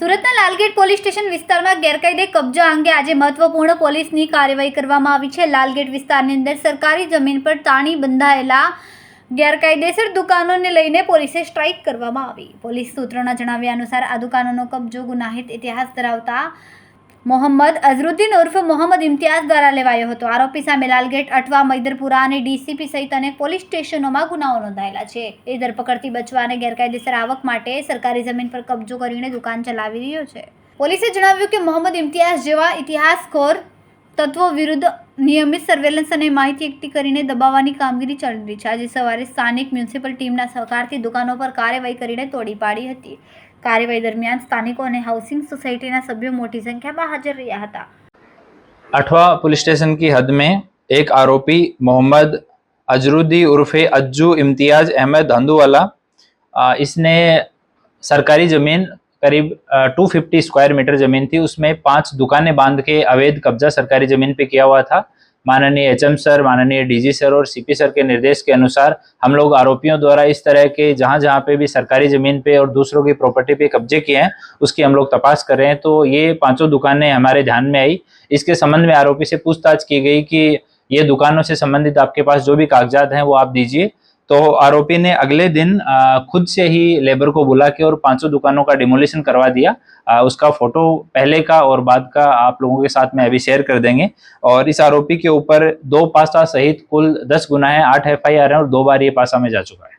સુરતના Lalgate police station વિસ્તારમાં ગેરકાયદે કબજા અંગે આજે મહત્વપૂર્ણ પોલીસની કાર્યવાહી કરવામાં આવી છે। લાલગેટ વિસ્તારની અંદર સરકારી જમીન પર તાણી બંધાયેલા ગેરકાયદેસર દુકાનોને લઈને પોલીસે સ્ટ્રાઇક કરવામાં આવી। પોલીસ સૂત્રોના જણાવ્યા અનુસાર આ દુકાનોનો કબજો ગુનાહિત ઇતિહાસ ધરાવતા મોહમ્મદ અઝરુદ્દીન ઉર્ફ મોહમ્મદ ઇમ્તિયાઝ દ્વારા લેવાયો હતો। આરોપી સામે લાલગેટ, અઠવા, મૈદરપુરા અને ડીસીપી સહિત અનેક પોલીસ સ્ટેશનોમાં ગુનાઓ નોંધાયેલા છે। એ ધરપકડથી બચવા અને ગેરકાયદેસર આવક માટે સરકારી જમીન પર કબજો કરીને દુકાન ચલાવી રહ્યો છે। પોલીસે જણાવ્યું કે મોહમ્મદ ઇમ્તિયાઝ જેવા ઇતિહાસખોર તત્વો વિરુદ્ધ નિયમિત સર્વેલન્સ અને માહિતી એકઠી કરીને દબાવવાની કામગીરી ચાલી રહી છે। આજે સવારે સ્થાનિક મ્યુનિસિપલ ટીમના સહકારથી દુકાનો પર કાર્યવાહી કરીને તોડી પાડી હતી। કાર્યવાही दरमियान स्थानिकों ने हाउसिंग सोसाइटी सभ्यों मोटी संख्या में हाजिर रहा था। अठवा पुलिस स्टेशन की हद में एक आरोपी मोहम्मद अजरुद्दीन उर्फे अज्जू इम्तियाज अहमद हंदूवाला, इसने सरकारी ज़मीन करीब 250 स्क्वायर मीटर ज़मीन थी, उसमें 5 दुकानें बांध के अवैध कब्जा सरकारी ज़मीन पे किया हुआ था। माननीय एचएम सर, माननीय डीजी सर और सीपी सर के निर्देश के अनुसार हम लोग आरोपियों द्वारा इस तरह के जहाँ जहाँ पे भी सरकारी ज़मीन पे और दूसरों की प्रॉपर्टी पे कब्जे किए हैं उसकी हम लोग तपास कर रहे हैं। तो ये 5 दुकानें हमारे ध्यान में आई। इसके संबंध में आरोपी से पूछताछ की गई कि ये दुकानों से संबंधित आपके पास जो भी कागजात हैं वो आप दीजिए। तो आरोपी ने अगले दिन खुद से ही लेबर को बुला के और 5 दुकानों का डिमोलिशन करवा दिया। उसका फोटो पहले का और बाद का आप लोगों के साथ में अभी शेयर कर देंगे। और इस आरोपी के ऊपर 2 पासा सहित कुल 10 गुना है, 8 FIR है और 2 बार ये पासा में जा चुका है।